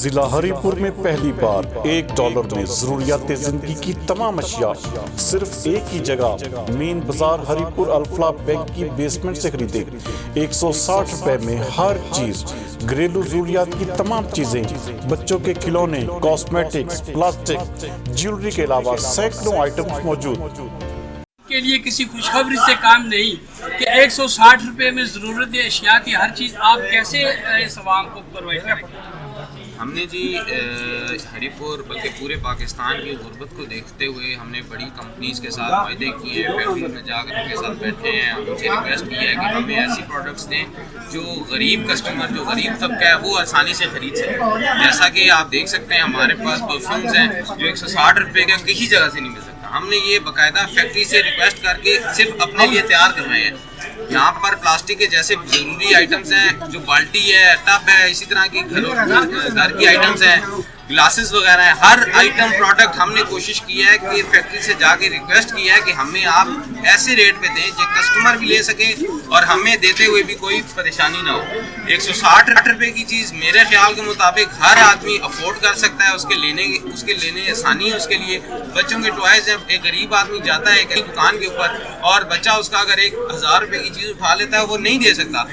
जिला हरिपुर में पहली बार $1 में जरूरियात जिंदगी की तमाम अशिया सिर्फ एक ही जगह मेन बाजार हरिपुर अल्फला बैंक की बेसमेंट से खरीदे। 160 रुपए में हर चीज, घरेलू जरूरियात की तमाम चीजें, बच्चों के खिलौने, कॉस्मेटिक्स, प्लास्टिक, ज्वेलरी के अलावा सैकड़ों आइटम्स मौजूद। के लिए किसी खुशखबरी से काम नहीं कि 160 रुपए में ज़रूरत अशिया की हर चीज़ आप कैसे इस आवाम को प्रोवाइड करें। हमने जी हरिपुर बल्कि पूरे पाकिस्तान की गुर्बत को देखते हुए हमने बड़ी कंपनीज़ के साथ वायदे किए हैं, फैक्ट्री में जाकर उनके साथ बैठे हैं, उनसे रिक्वेस्ट की है कि हमें ऐसी प्रोडक्ट्स दें जो गरीब कस्टमर, जो गरीब तबका है वो आसानी से ख़रीद सके। जैसा कि आप देख सकते हैं हमारे पास परफ्यूम्स हैं जो 160 रुपये का किसी जगह से नहीं मिल सकता। हमने ये बाकायदा फैक्ट्री से रिक्वेस्ट करके सिर्फ अपने लिए तैयार करवाए हैं। यहाँ पर प्लास्टिक के जैसे जरूरी आइटम्स हैं, जो बाल्टी है, टब है, इसी तरह की घर की आइटम्स हैं, ग्लासेस वगैरह है, हर आइटम प्रोडक्ट हमने कोशिश की है कि फैक्ट्री से जाके रिक्वेस्ट की है कि हमें आप ऐसे रेट पे दें जो कस्टमर भी ले सके और हमें देते हुए भी कोई परेशानी ना हो। 160 रुपये की चीज़ मेरे ख्याल के मुताबिक हर आदमी अफोर्ड कर सकता है, उसके लेने आसानी है उसके लिए। बच्चों के टॉयज़ हैं, एक गरीब आदमी जाता है कहीं दुकान के ऊपर और बच्चा उसका अगर 1000 रुपये की चीज़ उठा लेता है वो नहीं दे सकता,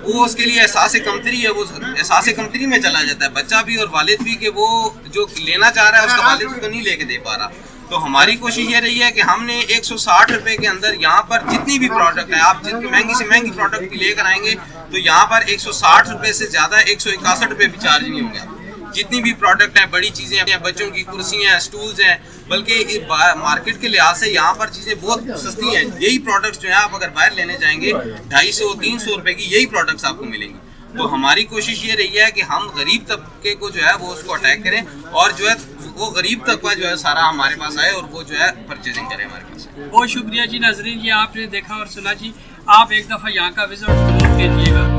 वो उसके लिए एहसास कमतरी है, वो एहसास कमतरी में चला जाता है बच्चा भी और वालिद भी, कि वो जो लेना चाह रहा है उसका वालिद उसको नहीं लेके दे पा रहा। तो हमारी कोशिश ये रही है कि हमने 160 रुपये के अंदर यहाँ पर जितनी भी प्रोडक्ट है, आप जितनी महंगी से महंगी प्रोडक्ट भी लेकर आएंगे तो यहाँ पर 160 रुपये से ज़्यादा 161 रुपये भी चार्ज नहीं होंगे। जितनी भी प्रोडक्ट हैं, बड़ी चीज़ें हैं, बच्चों की कुर्सियाँ हैं, स्टूल्स हैं, बल्कि मार्केट के लिहाज से यहाँ पर चीज़ें बहुत सस्ती हैं। यही प्रोडक्ट्स जो है आप अगर बाहर लेने जाएंगे 250-300 रुपये की यही प्रोडक्ट्स आपको मिलेंगी। तो हमारी कोशिश ये रही है कि हम गरीब तबके को जो है वो उसको अटैक करें और जो है वो गरीब तबका जो है सारा हमारे पास आए और वो जो है परचेजिंग करे हमारे पास। बहुत शुक्रिया जी नाज़रीन, ये आपने देखा और सुना जी। आप एक दफ़ा यहाँ का विजिट जरूर कीजिएगा।